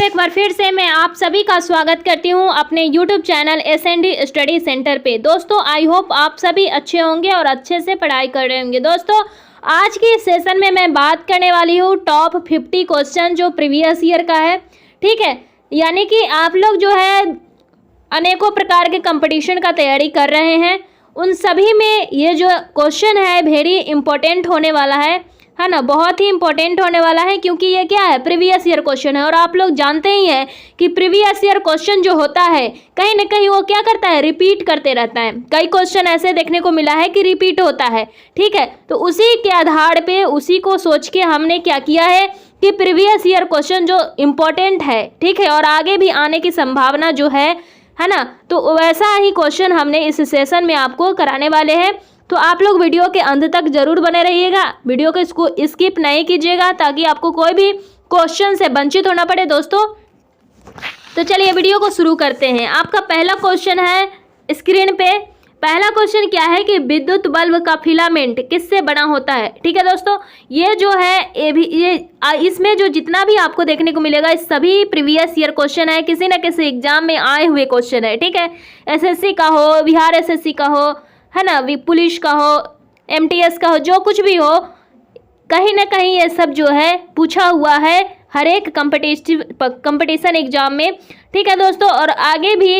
एक बार फिर से मैं आप सभी का स्वागत करती हूं अपने YouTube channel SND study centre पे। दोस्तों आई होप आप सभी अच्छे होंगे और अच्छे से पढ़ाई कर रहे होंगे। दोस्तों आज की इस सेशन में मैं बात करने वाली हूं टॉप 50 क्वेश्चन जो प्रीवियस ईयर का है, ठीक है। यानी कि आप लोग जो है अनेकों प्रकार के कंपटीशन का तैयारी कर रहे हैं, उन सभी में ये जो क्वेश्चन है वेरी इंपॉर्टेंट होने वाला है ना, बहुत ही इंपॉर्टेंट होने वाला है। क्योंकि ये क्या है, प्रीवियस ईयर क्वेश्चन है और आप लोग जानते ही हैं कि प्रीवियस ईयर क्वेश्चन जो होता है कहीं ना कहीं वो क्या करता है, रिपीट करते रहता है। कई क्वेश्चन ऐसे देखने को मिला है कि रिपीट होता है, ठीक है। तो उसी के आधार पे, उसी को सोच के हमने क्या किया है कि प्रीवियस ईयर क्वेश्चन जो इम्पोर्टेंट है, ठीक है, और आगे भी आने की संभावना जो है ना, तो वैसा ही क्वेश्चन हमने इस सेशन में आपको कराने वाले हैं। तो आप लोग वीडियो के अंत तक जरूर बने रहिएगा, वीडियो को इसको स्किप नहीं कीजिएगा ताकि आपको कोई भी क्वेश्चन से वंचित होना पड़े दोस्तों। तो चलिए वीडियो को शुरू करते हैं। आपका पहला क्वेश्चन है स्क्रीन पे। पहला क्वेश्चन क्या है कि विद्युत बल्ब का फिलामेंट किससे बना होता है, ठीक है दोस्तों। ये जो है इसमें जो जितना भी आपको देखने को मिलेगा इस सभी प्रीवियस ईयर क्वेश्चन है, किसी न किसी एग्जाम में आए हुए क्वेश्चन है, ठीक है। SSC का हो, बिहार SSC का हो, है ना, पुलिस का हो, MTS का हो, जो कुछ भी हो, कहीं ना कहीं ये सब जो है पूछा हुआ है हर एक कंपटीशन एग्जाम में, ठीक है दोस्तों। और आगे भी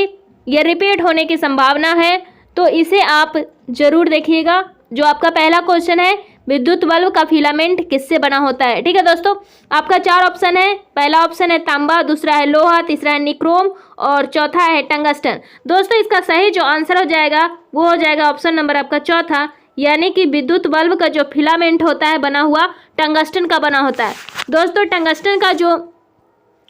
ये रिपीट होने की संभावना है, तो इसे आप जरूर देखिएगा। जो आपका पहला क्वेश्चन है विद्युत बल्ब का फिलामेंट किससे बना होता है, ठीक है दोस्तों। आपका 4 ऑप्शन है। पहला ऑप्शन है तांबा, दूसरा है लोहा, तीसरा है निक्रोम और चौथा है टंगस्टन। दोस्तों इसका सही जो आंसर हो जाएगा वो हो जाएगा ऑप्शन नंबर आपका चौथा, यानी कि विद्युत बल्ब का जो फिलामेंट होता है बना हुआ टंगस्टन का बना होता है। दोस्तों टंगस्टन का जो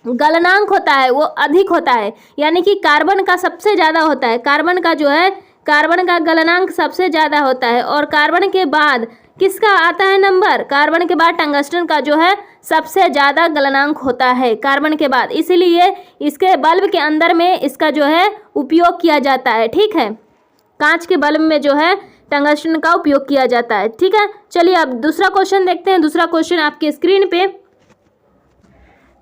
गलनांक होता है वो अधिक होता है, यानी कि कार्बन का सबसे ज़्यादा होता है। कार्बन का जो है, कार्बन का गलनांक सबसे ज़्यादा होता है। और कार्बन के बाद किसका आता है नंबर, कार्बन के बाद टंगस्टन का जो है सबसे ज़्यादा गलनांक होता है कार्बन के बाद, इसीलिए इसके बल्ब के अंदर में इसका जो है उपयोग किया जाता है, ठीक है। कांच के बल्ब में जो है टंगस्टन का उपयोग किया जाता है, ठीक है। चलिए अब दूसरा क्वेश्चन देखते हैं। दूसरा क्वेश्चन आपकी स्क्रीन पे।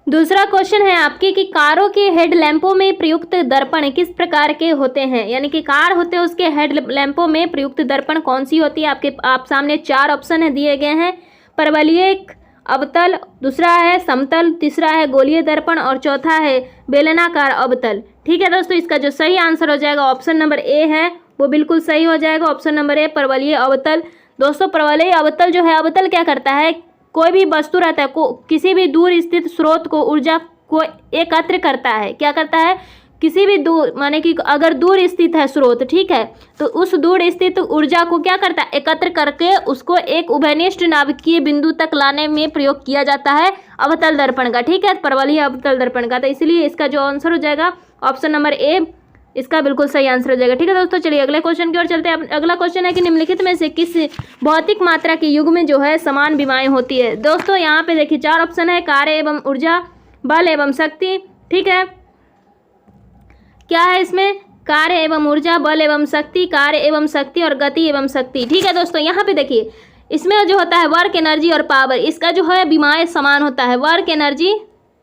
दूसरा क्वेश्चन है आपके कि कारों के हेडलैम्पों में प्रयुक्त दर्पण किस प्रकार के होते हैं, यानी कि कार होते हैं उसके हेडलैम्पों में प्रयुक्त दर्पण कौन सी होती है। आप सामने 4 ऑप्शन है दिए गए हैं। परवलयिक, अवतल, दूसरा है समतल, तीसरा है गोलीय दर्पण और चौथा है बेलनाकार अवतल, ठीक है दोस्तों। इसका जो सही आंसर हो जाएगा ऑप्शन नंबर ए है, वो बिल्कुल सही हो जाएगा। ऑप्शन नंबर ए परवलयिक अवतल। दोस्तों परवलयिक अवतल जो है, अवतल क्या करता है, कोई भी वस्तु रहता है किसी भी दूर स्थित स्रोत को ऊर्जा को एकत्र करता है। क्या करता है, किसी भी दूर, माने कि अगर दूर स्थित है स्रोत, ठीक है, तो उस दूर स्थित ऊर्जा को क्या करता है, एकत्र करके उसको एक उभयनिष्ठ नाभिकीय बिंदु तक लाने में प्रयोग किया जाता है अवतल दर्पण का, ठीक है, परवलयिक अवतल दर्पण का। तो इसलिए इसका जो आंसर हो जाएगा ऑप्शन नंबर ए, इसका बिल्कुल सही आंसर हो जाएगा, ठीक है दोस्तों। चलिए अगले क्वेश्चन की ओर चलते हैं। अगला क्वेश्चन है कि निम्नलिखित में से किस भौतिक मात्रा के युग में जो है समान विमाएं होती है। दोस्तों यहाँ पे देखिए 4 ऑप्शन है, कार्य एवं ऊर्जा, बल एवं शक्ति, ठीक है। क्या है इसमें, कार्य एवं ऊर्जा, बल एवं शक्ति, कार्य एवं शक्ति और गति एवं शक्ति, ठीक है दोस्तों। यहाँ पे देखिए इसमें जो होता है वर्क एनर्जी और पावर, इसका जो है विमाएं समान होता है। वर्क एनर्जी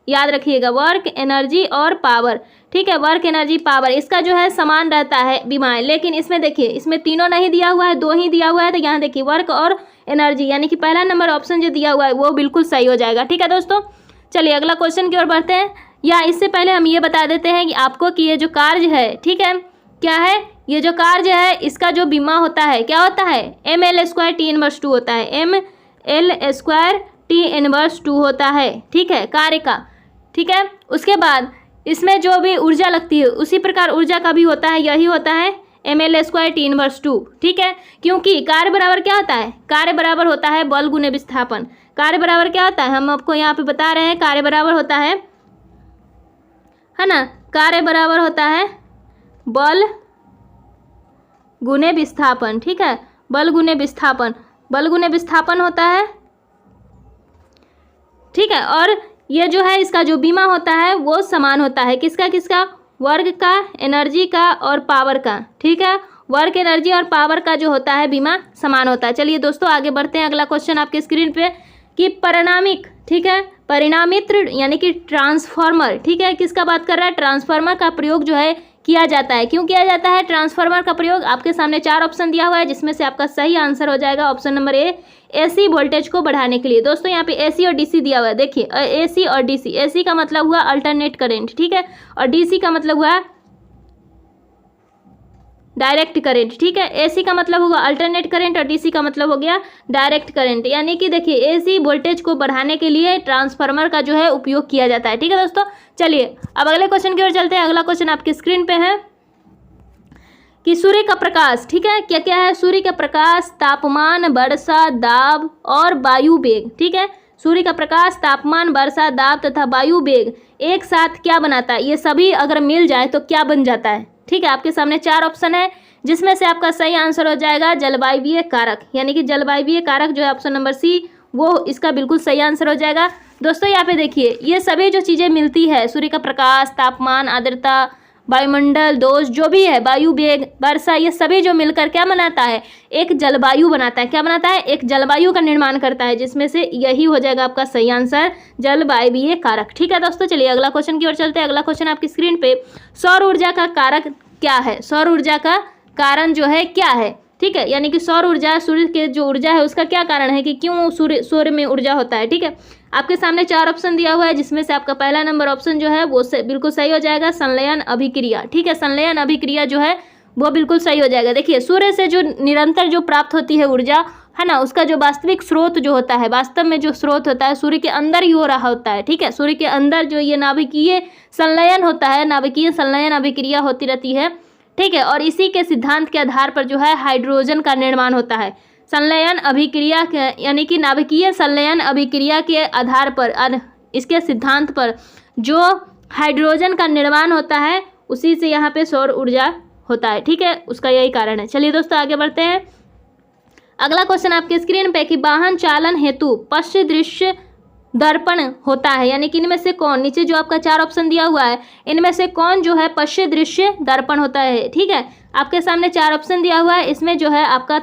याद रखिएगा, वर्क एनर्जी और पावर, ठीक है, वर्क एनर्जी पावर, इसका जो है समान रहता है विमाएं। लेकिन इसमें देखिए इसमें तीनों नहीं दिया हुआ है, 2 ही दिया हुआ है। तो यहाँ देखिए वर्क और एनर्जी, यानी कि पहला नंबर ऑप्शन जो दिया हुआ है वो बिल्कुल सही हो जाएगा, ठीक है दोस्तों। चलिए अगला क्वेश्चन की ओर बढ़ते हैं। या इससे पहले हम ये बता देते हैं कि आपको कि ये जो कार्य है, ठीक है, क्या है, ये जो कार्य है इसका जो विमा होता है क्या होता है, ml² T−2 होता है, ml² T−2 होता है, ठीक है, कार्य का, ठीक है। उसके बाद इसमें जो भी ऊर्जा लगती है उसी प्रकार ऊर्जा का भी होता है, यही होता है ml² T−2, ठीक है। क्योंकि कार्य बराबर क्या होता है, कार्य बराबर होता है बल गुने विस्थापन। कार्य बराबर क्या होता है, हम आपको यहाँ पे बता रहे हैं, कार्य बराबर होता है ना, कार्य बराबर होता है बल गुने विस्थापन, ठीक है, बल गुने विस्थापन, बल गुने विस्थापन होता है, ठीक है। और ये जो है इसका जो बीमा होता है वो समान होता है, किसका किसका, वर्क का, एनर्जी का और पावर का, ठीक है। वर्क, एनर्जी और पावर का जो होता है बीमा समान होता है। चलिए दोस्तों आगे बढ़ते हैं। अगला क्वेश्चन आपके स्क्रीन पे कि परिणामिक, ठीक है, परिणामित्र यानी कि ट्रांसफार्मर, ठीक है, किसका बात कर रहा है, ट्रांसफार्मर का प्रयोग जो है किया जाता है। क्यों किया जाता है ट्रांसफार्मर का प्रयोग? आपके सामने 4 ऑप्शन दिया हुआ है जिसमें से आपका सही आंसर हो जाएगा option number A, AC voltage को बढ़ाने के लिए। दोस्तों यहाँ पे एसी और डीसी दिया हुआ है, देखिए एसी और डीसी, एसी का मतलब हुआ अल्टरनेट करंट, ठीक है, और डीसी का मतलब हुआ डायरेक्ट करंट, ठीक है, एसी का मतलब होगा अल्टरनेट करंट और डीसी का मतलब हो गया डायरेक्ट करंट। यानी कि देखिए एसी वोल्टेज को बढ़ाने के लिए ट्रांसफार्मर का जो है उपयोग किया जाता है, ठीक है दोस्तों। चलिए अब अगले क्वेश्चन की ओर चलते हैं। अगला क्वेश्चन आपकी स्क्रीन पे है कि सूर्य का प्रकाश, ठीक है, क्या क्या है, सूर्य का प्रकाश, तापमान, वर्षा, दाब और वायु वेग, ठीक है, सूर्य का प्रकाश, तापमान, वर्षा, दाब तथा वायु वेग एक साथ क्या बनाता है, ये सभी अगर मिल जाए तो क्या बन जाता है, ठीक है। आपके सामने 4 ऑप्शन है जिसमें से आपका सही आंसर हो जाएगा जलवायवीय कारक, यानी कि जलवायवीय कारक जो है ऑप्शन नंबर सी, वो इसका बिल्कुल सही आंसर हो जाएगा। दोस्तों यहाँ पे देखिए ये सभी जो चीज़ें मिलती है, सूर्य का प्रकाश, तापमान, आर्द्रता, वायुमंडल दोष जो भी है, वायु वेग, वर्षा, ये सभी जो मिलकर क्या बनाता है, एक जलवायु बनाता है। क्या बनाता है, एक जलवायु का निर्माण करता है, जिसमें से यही हो जाएगा आपका सही आंसर जलवायवीय कारक, ठीक है दोस्तों। चलिए अगला क्वेश्चन की ओर चलते हैं। अगला क्वेश्चन आपकी स्क्रीन पे, सौर ऊर्जा का कारक क्या है, सौर ऊर्जा का कारण जो है क्या है, ठीक है, यानी कि सौर ऊर्जा, सूर्य के जो ऊर्जा है उसका क्या कारण है कि क्यों सूर्य में ऊर्जा होता है, ठीक है। आपके सामने 4 ऑप्शन दिया हुआ है जिसमें से आपका पहला नंबर ऑप्शन जो है वो बिल्कुल सही हो जाएगा, संलयन अभिक्रिया, ठीक है, संलयन अभिक्रिया जो है वो बिल्कुल सही हो जाएगा। देखिए सूर्य से जो निरंतर जो प्राप्त होती है ऊर्जा है ना, उसका जो वास्तविक स्रोत जो होता है, वास्तव में जो स्रोत होता है सूर्य के अंदर ही हो रहा होता है, ठीक है, सूर्य के अंदर जो ये नाभिकीय संलयन होता है, नाभिकीय संलयन अभिक्रिया होती रहती है, ठीक है, और इसी के सिद्धांत के आधार पर जो है हाइड्रोजन का निर्माण होता है। संलयन अभिक्रिया यानी कि नाभिकीय संलयन अभिक्रिया के आधार पर, इसके सिद्धांत पर जो हाइड्रोजन का निर्माण होता है उसी से यहाँ पे सौर ऊर्जा होता है, ठीक है, उसका यही कारण है। चलिए दोस्तों आगे बढ़ते हैं। अगला क्वेश्चन आपके स्क्रीन पे कि वाहन चालन हेतु पश्च दृश्य दर्पण होता है, यानी कि इनमें से कौन, नीचे जो आपका 4 ऑप्शन दिया हुआ है इनमें से कौन जो है पश्च दृश्य दर्पण होता है, ठीक है। आपके सामने 4 ऑप्शन दिया हुआ है, इसमें जो है आपका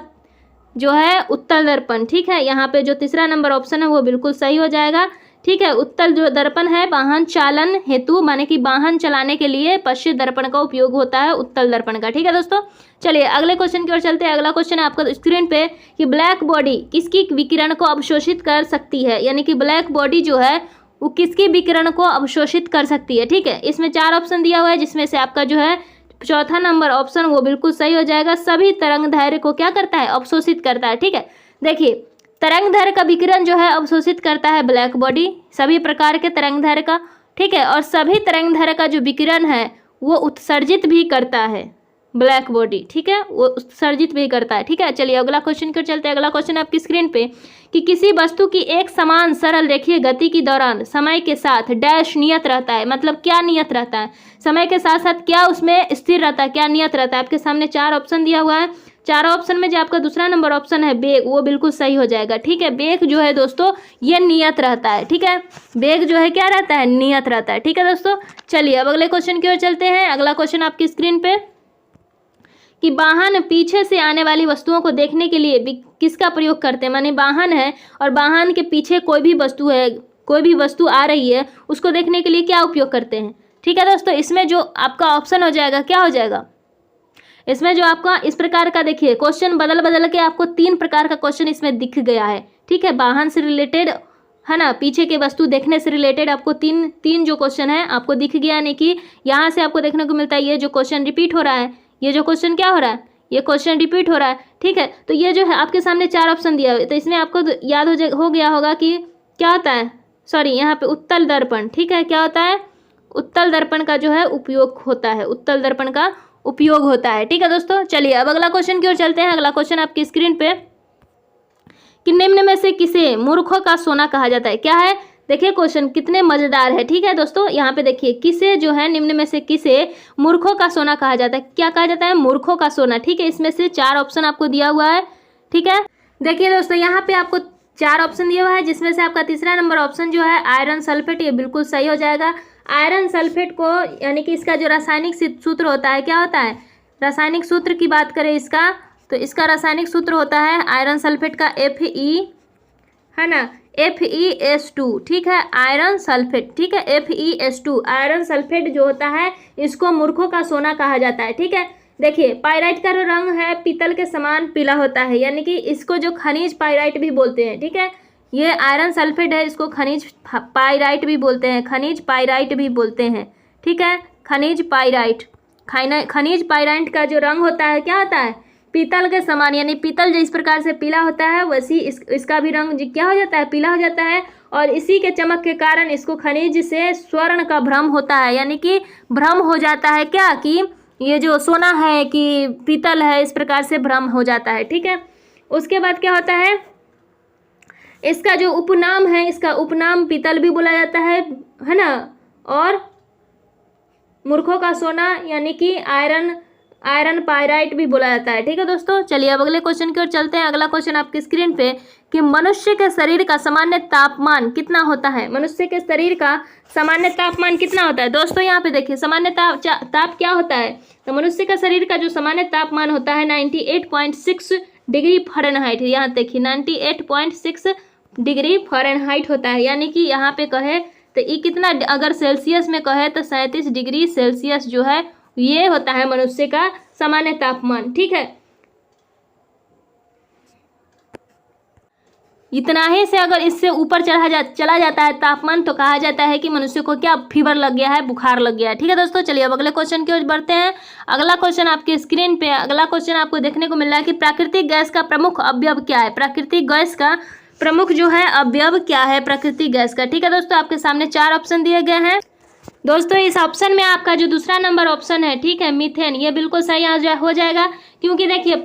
जो है उत्तल दर्पण, ठीक है, यहाँ पे जो तीसरा नंबर ऑप्शन है वो बिल्कुल सही हो जाएगा, ठीक है। उत्तल जो दर्पण है वाहन चालन हेतु, माने कि वाहन चलाने के लिए पश्चिम दर्पण का उपयोग होता है उत्तल दर्पण का, ठीक है दोस्तों। चलिए अगले क्वेश्चन की ओर चलते हैं। अगला क्वेश्चन है आपका स्क्रीन पे कि ब्लैक बॉडी किसकी विकिरण को अवशोषित कर सकती है, यानी कि ब्लैक बॉडी जो है वो किसकी विकिरण को अवशोषित कर सकती है, ठीक है। इसमें 4 ऑप्शन दिया हुआ है जिसमें से आपका जो है चौथा नंबर ऑप्शन वो बिल्कुल सही हो जाएगा, सभी तरंग दैर्घ्य को क्या करता है, अवशोषित करता है, ठीक है। देखिए तरंग दैर्घ्य का विकिरण जो है अवशोषित करता है ब्लैक बॉडी, सभी प्रकार के तरंग दैर्घ्य का, ठीक है, और सभी तरंग दैर्घ्य का जो विकिरण है वो उत्सर्जित भी करता है ब्लैक बॉडी, ठीक है, वो उत्सर्जित भी करता है, ठीक है। चलिए अगला क्वेश्चन की ओर चलते हैं। अगला क्वेश्चन आपकी स्क्रीन पे कि किसी वस्तु की एक समान सरल रेखीय गति के दौरान समय के साथ डैश नियत रहता है, मतलब क्या नियत रहता है, समय के साथ साथ क्या उसमें स्थिर रहता है, क्या नियत रहता है। आपके सामने 4 ऑप्शन दिया हुआ है, 4 ऑप्शन में जो आपका दूसरा नंबर ऑप्शन है वेग, वो बिल्कुल सही हो जाएगा, ठीक है। वेग जो है दोस्तों ये नियत रहता है, ठीक है, वेग जो है क्या रहता है, नियत रहता है, ठीक है दोस्तों। चलिए अब अगले क्वेश्चन की ओर चलते हैं। अगला क्वेश्चन आपकी स्क्रीन पे कि वाहन पीछे से आने वाली वस्तुओं को देखने के लिए किसका प्रयोग करते हैं, माने वाहन है और वाहन के पीछे कोई भी वस्तु है, कोई भी वस्तु आ रही है, उसको देखने के लिए क्या उपयोग करते हैं, ठीक है दोस्तों। इसमें जो आपका ऑप्शन हो जाएगा क्या हो जाएगा, इसमें जो आपका इस प्रकार का देखिए क्वेश्चन बदल बदल के आपको 3 प्रकार का क्वेश्चन इसमें दिख गया है, ठीक है। वाहन से रिलेटेड है ना, पीछे के वस्तु देखने से रिलेटेड आपको तीन जो क्वेश्चन है आपको दिख गया, यानी कि यहाँ से आपको देखने को मिलता है ये जो क्वेश्चन रिपीट हो रहा है, ये जो क्वेश्चन क्या हो रहा है, ये क्वेश्चन रिपीट हो रहा है, ठीक है। तो ये जो है आपके सामने 4 ऑप्शन दिया हुआ है, तो इसमें आपको याद हो गया होगा कि क्या होता है, सॉरी यहाँ पे उत्तल दर्पण, ठीक है, क्या होता है, उत्तल दर्पण का जो है उपयोग होता है, उत्तल दर्पण का उपयोग होता है, ठीक है दोस्तों। चलिए अब अगला क्वेश्चन की ओर चलते हैं। अगला क्वेश्चन आपकी स्क्रीन पे कि निम्न में से किसे मूर्खों का सोना कहा जाता है, क्या है, देखिए क्वेश्चन कितने मजेदार है, ठीक है दोस्तों। यहाँ पे देखिए किसे जो है निम्न में से किसे मूर्खों का सोना कहा जाता है, क्या कहा जाता है, मूर्खों का सोना, ठीक है। इसमें से 4 ऑप्शन आपको दिया हुआ है, ठीक है। देखिए दोस्तों यहाँ पे आपको 4 ऑप्शन दिया हुआ है जिसमें से आपका तीसरा नंबर ऑप्शन जो है आयरन सल्फेट, ये बिल्कुल सही हो जाएगा। आयरन सल्फेट को यानी कि इसका जो रासायनिक सूत्र होता है क्या होता है, रासायनिक सूत्र की बात करें इसका, तो इसका रासायनिक सूत्र होता है आयरन सल्फेट का Fe है ना, FeS2, ठीक है, आयरन सल्फेट, ठीक है, FeS2 आयरन सल्फेट जो होता है इसको मूर्खों का सोना कहा जाता है, ठीक है। देखिए पाइराइट का रंग है पीतल के समान पीला होता है, यानी कि इसको जो खनिज पाइराइट भी बोलते हैं, ठीक है। ये आयरन सल्फेट है, इसको खनिज पाइराइट भी बोलते हैं, खनिज पाइराइट भी बोलते हैं, ठीक है, खनिज पाइराइट। खनिज पाइराइट का जो रंग होता है क्या होता है, पीतल के समान, यानी पीतल जिस प्रकार से पीला होता है वैसी इसका भी रंग क्या हो जाता है, पीला हो जाता है। और इसी के चमक के कारण इसको खनिज से स्वर्ण का भ्रम होता है, यानी कि भ्रम हो जाता है क्या कि ये जो सोना है कि पीतल है, इस प्रकार से भ्रम हो जाता है, ठीक है। उसके बाद क्या होता है, इसका जो उपनाम है, इसका उपनाम पीतल भी बोला जाता है ना, और मूर्खों का सोना यानी कि आयरन पाइराइट भी बोला जाता है, ठीक है दोस्तों। चलिए अब अगले क्वेश्चन की ओर चलते हैं। अगला क्वेश्चन आपकी स्क्रीन पे कि मनुष्य के शरीर का सामान्य तापमान कितना होता है, मनुष्य के शरीर का सामान्य तापमान कितना होता है। दोस्तों यहाँ पे देखिए सामान्य ताप क्या होता है, तो मनुष्य का शरीर का जो सामान्य तापमान होता है 98.6 डिग्री फ़ारेनहाइट, यहाँ देखिए 98.6 डिग्री फ़ारेनहाइट होता है, यानी कि यहाँ पे कहे तो ये कितना, अगर सेल्सियस में कहे तो 37 डिग्री सेल्सियस जो है ये होता है मनुष्य का सामान्य तापमान, ठीक है। इतना ही से अगर इससे ऊपर चला जाता है तापमान तो कहा जाता है कि मनुष्य को क्या फीवर लग गया है, बुखार लग गया है, ठीक है दोस्तों। चलिए अब अगले क्वेश्चन की ओर बढ़ते हैं। अगला क्वेश्चन आपकी स्क्रीन पे, अगला क्वेश्चन आपको देखने को मिल रहा है कि प्राकृतिक गैस का प्रमुख अवयव क्या है, प्राकृतिक गैस का प्रमुख जो है अवयव क्या है प्राकृतिक गैस का, ठीक है दोस्तों। आपके सामने 4 ऑप्शन दिए गए हैं दोस्तों। इस ऑप्शन में आपका जो दूसरा नंबर ऑप्शन है, ठीक है, मीथेन, ये बिल्कुल सही हो जाएगा, क्योंकि देखिए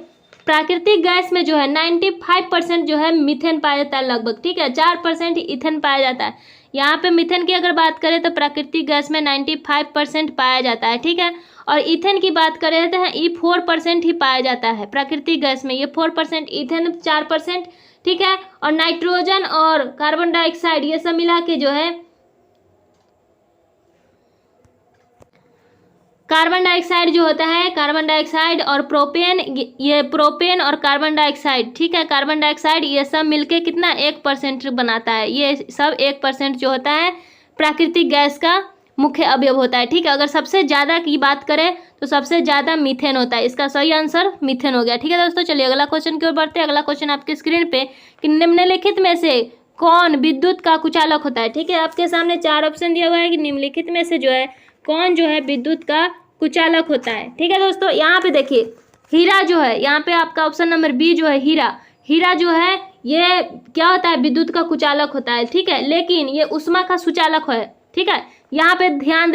प्राकृतिक गैस में जो है 95% जो है मीथेन पाया जाता है लगभग, ठीक है, 4% ईथेन पाया जाता है। यहाँ पे मीथेन की अगर बात करें तो प्राकृतिक गैस में 95% पाया जाता है, ठीक है। और ईथेन की बात करें तो ये 4% ही पाया जाता है प्राकृतिक गैस में, ये 4%, ईथेन 4%, ठीक है। और नाइट्रोजन और कार्बन डाइऑक्साइड ये सब मिला के जो है कार्बन डाइऑक्साइड जो होता है, कार्बन डाइऑक्साइड और प्रोपेन, ये प्रोपेन और कार्बन डाइऑक्साइड, ठीक है, कार्बन डाइऑक्साइड ये सब मिलके कितना 1% बनाता है, ये सब 1% जो होता है प्राकृतिक गैस का मुख्य अवयव होता है, ठीक है। अगर सबसे ज़्यादा की बात करें तो सबसे ज़्यादा मीथेन होता है, इसका सही आंसर मीथेन हो गया, ठीक है दोस्तों। चलिए अगला क्वेश्चन की ओर बढ़ते हैं। अगला क्वेश्चन आपकी स्क्रीन पे कि निम्नलिखित में से कौन विद्युत का कुचालक होता है, ठीक है। आपके सामने 4 ऑप्शन दिया हुआ है कि निम्नलिखित में से जो है कौन जो है विद्युत का कुचालक होता है, ठीक है दोस्तों। यहाँ पे देखिए हीरा जो है, यहाँ पे आपका ऑप्शन नंबर बी जो है हीरा जो है ये क्या होता है, विद्युत का कुचालक होता है, ठीक है, लेकिन ये उष्मा का सुचालक है, ठीक है। यहाँ पे ध्यान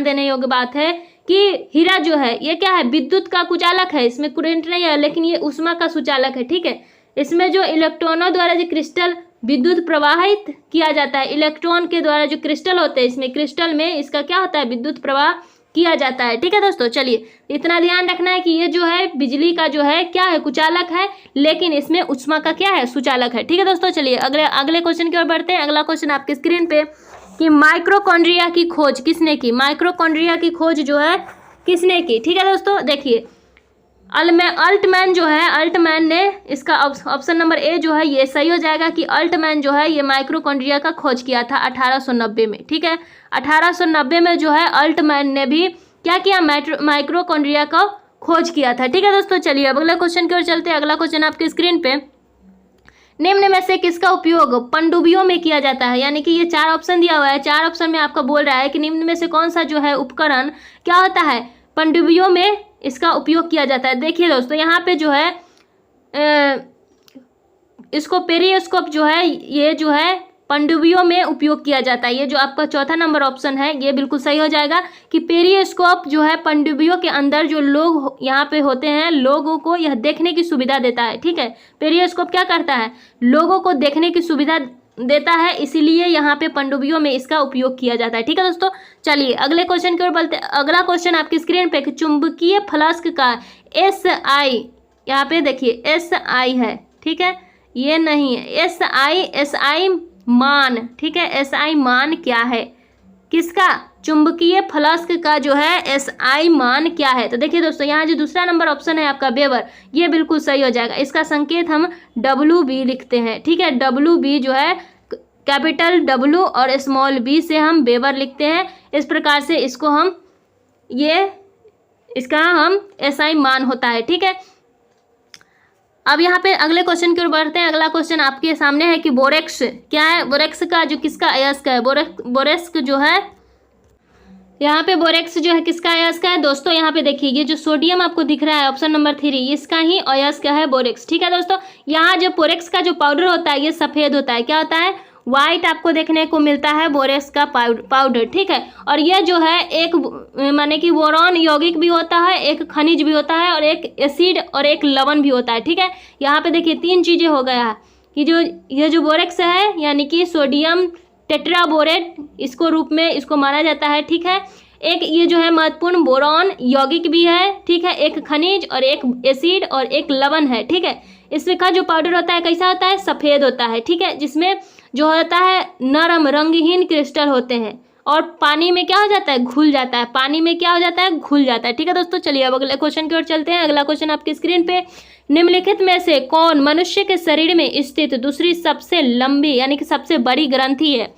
देने योग्य बात है कि हीरा जो है ये क्या है, विद्युत का कुचालक है, इसमें करंट नहीं है लेकिन ये उष्मा का सुचालक है, ठीक है। इसमें जो इलेक्ट्रॉनों द्वारा जो क्रिस्टल विद्युत प्रवाहित किया जाता है, इलेक्ट्रॉन के द्वारा जो क्रिस्टल होते हैं, इसमें क्रिस्टल में इसका क्या होता है, विद्युत प्रवाह किया जाता है, ठीक है दोस्तों। चलिए इतना ध्यान रखना है कि ये जो है बिजली का जो है क्या है, कुचालक है, लेकिन इसमें उष्मा का क्या है, सुचालक है, ठीक है दोस्तों। चलिए अगले क्वेश्चन की ओर बढ़ते हैं। अगला क्वेश्चन आपकी स्क्रीन पे कि माइक्रोकॉन्ड्रिया की खोज किसने की, माइक्रोकॉन्ड्रिया की खोज जो है किसने की, ठीक है दोस्तों। देखिए अल्टमैन जो है, अल्टमैन ने, इसका ऑप्शन नंबर ए जो है ये सही हो जाएगा कि अल्टमैन जो है ये माइक्रोकॉन्ड्रिया का खोज किया था 1890 में, ठीक है। 1890 में जो है अल्टमैन ने भी क्या किया, माइक्रोकॉन्ड्रिया का खोज किया था, ठीक है दोस्तों। चलिए अब अगले क्वेश्चन की ओर चलते हैं। अगला क्वेश्चन आपकी स्क्रीन पे निम्न में से किसका उपयोग पनडुब्बियों में किया जाता है, यानी कि ये 4 ऑप्शन दिया हुआ है, 4 ऑप्शन में आपका बोल रहा है कि निम्न में से कौन सा जो है उपकरण क्या होता है, पनडुब्बियों में इसका उपयोग किया जाता है। देखिए दोस्तों यहाँ पे जो है इसको पेरियोस्कोप जो है ये जो है पनडुब्बियों में उपयोग किया जाता है। ये जो आपका चौथा नंबर ऑप्शन है ये बिल्कुल सही हो जाएगा कि पेरियोस्कोप जो है पनडुब्बियों के अंदर जो लोग यहाँ पे होते हैं लोगों को यह देखने की सुविधा देता है, ठीक है। पेरियोस्कोप क्या करता है, लोगों को देखने की सुविधा देता है, इसीलिए यहाँ पे पनडुब्बियों में इसका उपयोग किया जाता है, ठीक है दोस्तों। चलिए अगले क्वेश्चन की ओर बढ़ते हैं। अगला क्वेश्चन आपकी स्क्रीन पे चुंबकीय फ्लास्क का SI, यहाँ पे देखिए SI है, ठीक है, ये नहीं है, SI मान, ठीक है, SI मान क्या है, किसका, चुंबकीय फ्लक्स का जो है SI मान क्या है। तो देखिए दोस्तों, यहाँ जो दूसरा नंबर ऑप्शन है आपका वेबर, ये बिल्कुल सही हो जाएगा। इसका संकेत हम WB लिखते हैं, ठीक है। WB जो है कैपिटल W और स्मॉल b से हम वेबर लिखते हैं। इस प्रकार से इसको हम इसका हम SI मान होता है, ठीक है। अब यहाँ पे अगले क्वेश्चन की ओर बढ़ते हैं। अगला क्वेश्चन आपके सामने है कि बोरेक्स क्या है। बोरेक्स का जो किसका अयस्क है, बोरेक्स जो है, यहाँ पे बोरेक्स जो है किसका अयस्क है दोस्तों। यहाँ पे देखिए ये जो सोडियम आपको दिख रहा है ऑप्शन नंबर 3, इसका ही अयस्क है बोरेक्स, ठीक है दोस्तों। यहाँ जो बोरेक्स का जो पाउडर होता है ये सफ़ेद होता है, क्या होता है, वाइट आपको देखने को मिलता है बोरेक्स का पाउडर, ठीक है। और यह जो है एक माने कि बोरॉन यौगिक भी होता है, एक खनिज भी होता है, और एक एसिड और एक लवण भी होता है, ठीक है। यहाँ पे देखिए 3 चीज़ें हो गया है कि ये जो बोरेक्स है यानी कि सोडियम टेट्राबोरेट इसको रूप में इसको माना जाता है, ठीक है। एक ये जो है महत्वपूर्ण बोरॉन यौगिक भी है, ठीक है। एक खनिज और एक एसिड और एक लवण है, ठीक है। इसका जो पाउडर होता है कैसा होता है, सफ़ेद होता है, ठीक है। जिसमें जो होता है नरम रंगहीन क्रिस्टल होते हैं और पानी में क्या हो जाता है, घुल जाता है। पानी में क्या हो जाता है, घुल जाता है, ठीक है दोस्तों। चलिए अब अगले क्वेश्चन की ओर चलते हैं। अगला क्वेश्चन आपकी स्क्रीन पे, निम्नलिखित में से कौन मनुष्य के शरीर में स्थित दूसरी सबसे लंबी यानी कि सबसे बड़ी ग्रंथि है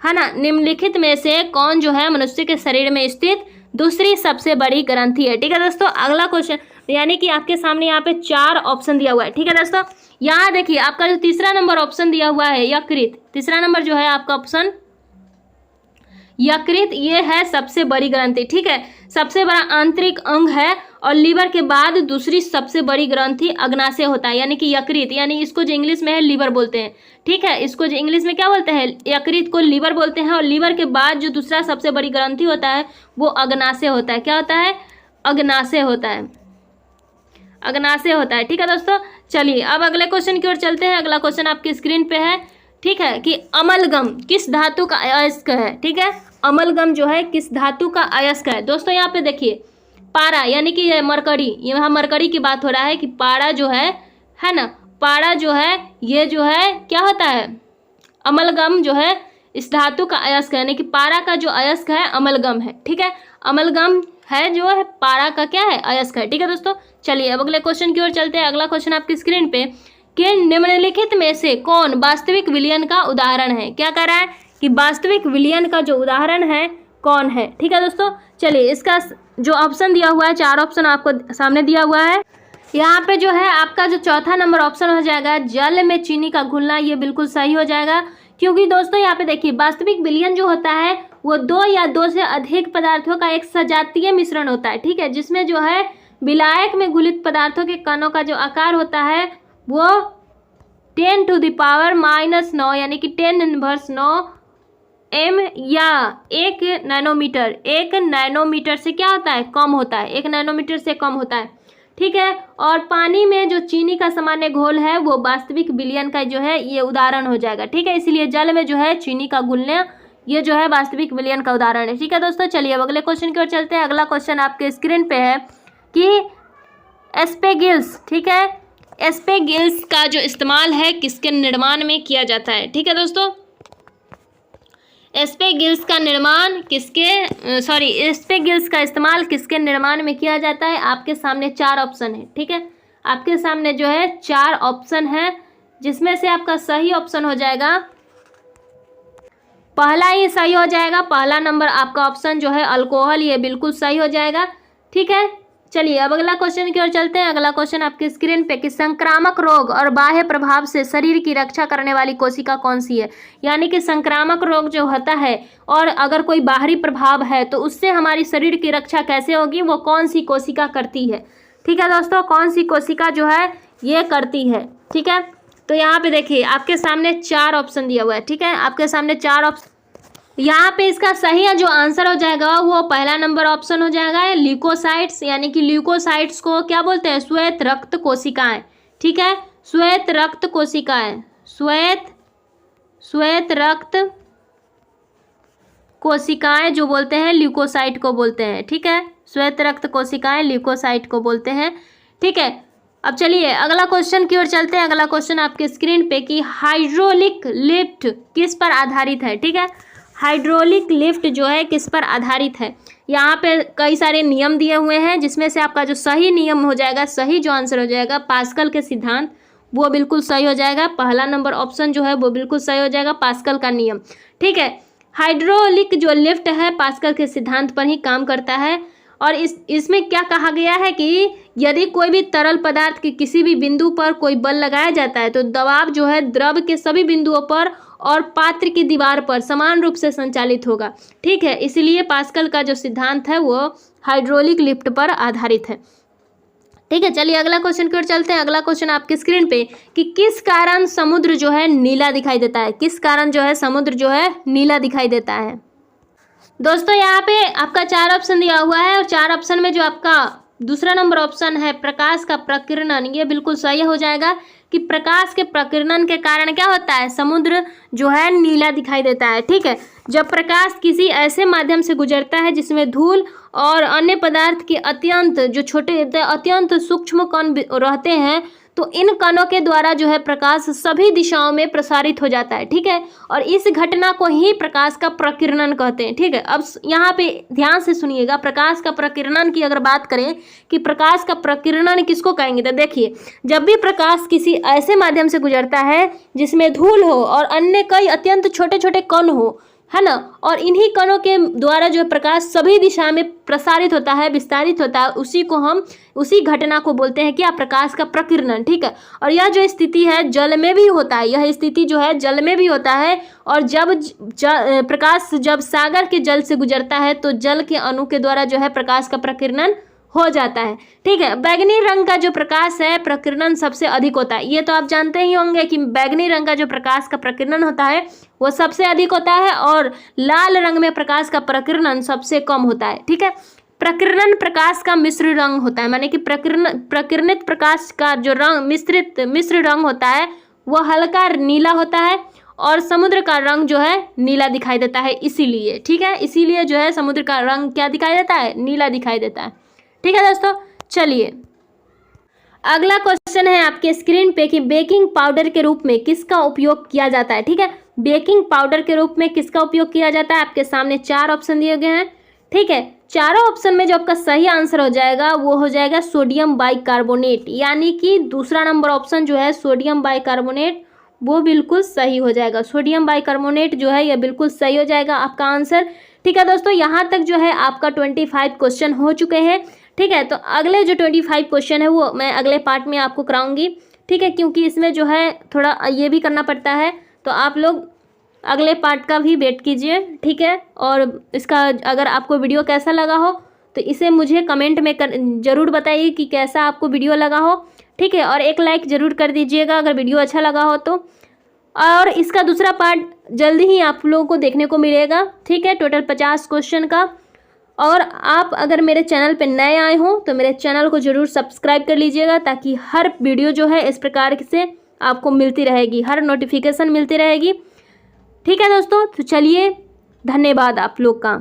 ना। निम्नलिखित में से कौन जो है मनुष्य के शरीर में स्थित दूसरी सबसे बड़ी ग्रंथि है, ठीक है दोस्तों। अगला क्वेश्चन यानी कि आपके सामने यहाँ पे 4 ऑप्शन दिया हुआ है, ठीक है दोस्तों। यहाँ देखिए आपका जो तीसरा नंबर ऑप्शन दिया हुआ है यकृत, तीसरा नंबर जो है आपका ऑप्शन यकृत, ये है सबसे बड़ी ग्रंथि, ठीक है। सबसे बड़ा आंतरिक अंग है और लीवर के बाद दूसरी सबसे बड़ी ग्रंथि अग्नाशय होता है यानी कि यकृत, यानी इसको जो इंग्लिश में है लीवर बोलते हैं, ठीक है। इसको जो इंग्लिश में क्या बोलते हैं, यकृत को लीवर बोलते हैं। और लीवर के बाद जो दूसरा सबसे बड़ी ग्रंथि होता है वो अग्नाशय होता है। क्या होता है, अग्नाशय होता है, अग्नाशय होता है, ठीक है दोस्तों। चलिए अब अगले क्वेश्चन की ओर चलते हैं। अगला क्वेश्चन आपकी स्क्रीन पे है, ठीक है, कि अमलगम किस धातु का अयस्क है, ठीक है। अमलगम जो है किस धातु का अयस्क है दोस्तों। यहाँ पे देखिए पारा यानी कि ये मरकरी, यहाँ मरकरी की बात हो रहा है कि पारा जो है ना, पारा जो है ये जो है क्या होता है, अमलगम जो है इस धातु का अयस्क है यानी कि पारा का जो अयस्क है अमलगम है, ठीक है। अमलगम है जो है पारा का क्या है, अयस्क है, ठीक है दोस्तों। चलिए अब अगले क्वेश्चन की ओर चलते हैं। अगला क्वेश्चन आपकी स्क्रीन पे, कि निम्नलिखित में से कौन वास्तविक विलयन का उदाहरण है। क्या कह रहा है कि वास्तविक विलयन का जो उदाहरण है कौन है, ठीक है दोस्तों। चलिए इसका जो ऑप्शन दिया हुआ है, 4 ऑप्शन आपको सामने दिया हुआ है। यहाँ पे जो है आपका जो चौथा नंबर ऑप्शन हो जाएगा जल में चीनी का घुलना, ये बिल्कुल सही हो जाएगा। क्योंकि दोस्तों यहाँ पे देखिए वास्तविक विलयन जो होता है वो 2 या 2 से अधिक पदार्थों का एक सजातीय मिश्रण होता है, ठीक है। जिसमें जो है विलायक में घुलित पदार्थों के कणों का जो आकार होता है वो 10⁻⁹ यानी कि 10⁻⁹ m या 1 नैनोमीटर, 1 नैनोमीटर से क्या होता है, कम होता है, 1 नैनोमीटर से कम होता है, ठीक है। और पानी में जो चीनी का सामान्य घोल है वो वास्तविक विलयन का जो है ये उदाहरण हो जाएगा, ठीक है। इसलिए जल में जो है चीनी का घुलना ये जो है वास्तविक विलयन का उदाहरण है, ठीक है दोस्तों। चलिए अब अगले क्वेश्चन की ओर चलते हैं। अगला क्वेश्चन आपके स्क्रीन पे है कि एस्पेगिल्स, ठीक है, एस्पेगिल्स का जो इस्तेमाल है किसके निर्माण में किया जाता है, ठीक है दोस्तों। एस्पेगिल्स का निर्माण एस्पेगिल्स का इस्तेमाल किसके निर्माण में किया जाता है। आपके सामने 4 ऑप्शन है, ठीक है। आपके सामने जो है 4 ऑप्शन है, जिसमें से आपका सही ऑप्शन हो जाएगा, पहला ही सही हो जाएगा। पहला नंबर आपका ऑप्शन जो है अल्कोहल, ये बिल्कुल सही हो जाएगा, ठीक है। चलिए अब अगला क्वेश्चन की ओर चलते हैं। अगला क्वेश्चन आपके स्क्रीन पे कि संक्रामक रोग और बाह्य प्रभाव से शरीर की रक्षा करने वाली कोशिका कौन सी है। यानी कि संक्रामक रोग जो होता है और अगर कोई बाहरी प्रभाव है तो उससे हमारी शरीर की रक्षा कैसे होगी, वो कौन सी कोशिका करती है, ठीक है दोस्तों। कौन सी कोशिका जो है ये करती है, ठीक है। तो यहाँ पे देखिए आपके सामने 4 ऑप्शन दिया हुआ है, ठीक है। आपके सामने 4 ऑप्शन, यहाँ पे इसका सही जो आंसर हो जाएगा वो पहला नंबर ऑप्शन हो जाएगा ल्यूकोसाइट्स, यानी कि ल्यूकोसाइट्स को क्या बोलते हैं, श्वेत रक्त कोशिकाएं, ठीक है। श्वेत रक्त कोशिकाएं, श्वेत रक्त कोशिकाएं जो बोलते हैं ल्यूकोसाइट को बोलते हैं, ठीक है। श्वेत रक्त कोशिकाएं ल्यूकोसाइट को बोलते हैं, ठीक है। अब चलिए अगला क्वेश्चन की ओर चलते हैं। अगला क्वेश्चन आपके स्क्रीन पे कि हाइड्रोलिक लिफ्ट किस पर आधारित है, ठीक है। हाइड्रोलिक लिफ्ट जो है किस पर आधारित है। यहाँ पे कई सारे नियम दिए हुए हैं, जिसमें से आपका जो सही नियम हो जाएगा, सही जो आंसर हो जाएगा पास्कल के सिद्धांत, वो बिल्कुल सही हो जाएगा। पहला नंबर ऑप्शन जो है वो बिल्कुल सही हो जाएगा, पास्कल का नियम। ठीक है, हाइड्रोलिक जो लिफ्ट है पास्कल के सिद्धांत पर ही काम करता है। और इसमें क्या कहा गया है कि यदि कोई भी तरल पदार्थ के किसी भी बिंदु पर कोई बल लगाया जाता है तो दबाव जो है द्रव के सभी बिंदुओं पर और पात्र की दीवार पर समान रूप से संचालित होगा। ठीक है, इसलिए पास्कल का जो सिद्धांत है वो हाइड्रोलिक लिफ्ट पर आधारित है। ठीक है, चलिए अगला क्वेश्चन की ओर चलते हैं। अगला क्वेश्चन आपके स्क्रीन पे कि किस कारण समुद्र जो है नीला दिखाई देता है। किस कारण जो है समुद्र जो है नीला दिखाई देता है। दोस्तों यहाँ पे आपका 4 ऑप्शन दिया हुआ है और 4 ऑप्शन में जो आपका दूसरा नंबर ऑप्शन है प्रकाश का प्रकीर्णन, ये बिल्कुल सही हो जाएगा कि प्रकाश के प्रकीर्णन के कारण क्या होता है, समुद्र जो है नीला दिखाई देता है। ठीक है, जब प्रकाश किसी ऐसे माध्यम से गुजरता है जिसमें धूल और अन्य पदार्थ के अत्यंत जो छोटे अत्यंत सूक्ष्म कण रहते हैं, तो इन कणों के द्वारा जो है प्रकाश सभी दिशाओं में प्रसारित हो जाता है। ठीक है, और इस घटना को ही प्रकाश का प्रकीर्णन कहते हैं। ठीक है, अब यहाँ पे ध्यान से सुनिएगा, प्रकाश का प्रकीर्णन की अगर बात करें कि प्रकाश का प्रकीर्णन किसको कहेंगे, तो देखिए जब भी प्रकाश किसी ऐसे माध्यम से गुजरता है जिसमें धूल हो और अन्य कई अत्यंत छोटे छोटे कण हो, है ना, और इन्हीं कणों के द्वारा जो प्रकाश सभी दिशा में प्रसारित होता है, विस्तारित होता है, उसी घटना को बोलते हैं क्या, प्रकाश का प्रकीर्णन। ठीक है, और यह जो स्थिति है जल में भी होता है, यह स्थिति जो है जल में भी होता है। और जब प्रकाश जब सागर के जल से गुजरता है तो जल के अणु के द्वारा जो है प्रकाश का प्रकीर्णन हो जाता है। ठीक है, बैगनी रंग का जो प्रकाश है प्रकीर्णन सबसे अधिक होता है। ये तो आप जानते ही होंगे कि बैगनी रंग का जो प्रकाश का प्रकीर्णन होता है वो सबसे अधिक होता है और लाल रंग में प्रकाश का प्रकीर्णन सबसे कम होता है। ठीक है, प्रकीर्णन प्रकाश का मिश्र रंग होता है, माने कि प्रकीर्णित प्रकाश का जो रंग मिश्र रंग होता है वो हल्का नीला होता है और समुद्र का रंग जो है नीला दिखाई देता है इसीलिए। ठीक है, इसीलिए जो है समुद्र का रंग क्या दिखाई देता है, नीला दिखाई देता है। ठीक है दोस्तों, चलिए अगला क्वेश्चन है आपके स्क्रीन पे कि बेकिंग पाउडर के रूप में किसका उपयोग किया जाता है। ठीक है, बेकिंग पाउडर के रूप में किसका उपयोग किया जाता है, आपके सामने 4 ऑप्शन दिए गए हैं। ठीक है, चारों ऑप्शन में जो आपका सही आंसर हो जाएगा वो हो जाएगा सोडियम बाइकार्बोनेट, यानी कि दूसरा नंबर ऑप्शन जो है सोडियम बाइकार्बोनेट वो बिल्कुल सही हो जाएगा। सोडियम बाइकार्बोनेट जो है ये बिल्कुल सही हो जाएगा आपका आंसर। ठीक है दोस्तों, यहाँ तक जो है आपका 25 क्वेश्चन हो चुके हैं। ठीक है, तो अगले जो 25 क्वेश्चन है वो मैं अगले पार्ट में आपको कराऊंगी। ठीक है, क्योंकि इसमें जो है थोड़ा ये भी करना पड़ता है, तो आप लोग अगले पार्ट का भी वेट कीजिए। ठीक है, और इसका अगर आपको वीडियो कैसा लगा हो तो इसे मुझे कमेंट में ज़रूर बताइए कि कैसा आपको वीडियो लगा हो। ठीक है, और एक लाइक ज़रूर कर दीजिएगा अगर वीडियो अच्छा लगा हो तो। और इसका दूसरा पार्ट जल्दी ही आप लोगों को देखने को मिलेगा। ठीक है, टोटल 50 क्वेश्चन का। और आप अगर मेरे चैनल पे नए आए हो तो मेरे चैनल को ज़रूर सब्सक्राइब कर लीजिएगा, ताकि हर वीडियो जो है इस प्रकार से आपको मिलती रहेगी, हर नोटिफिकेशन मिलती रहेगी। ठीक है दोस्तों, तो चलिए धन्यवाद आप लोग का।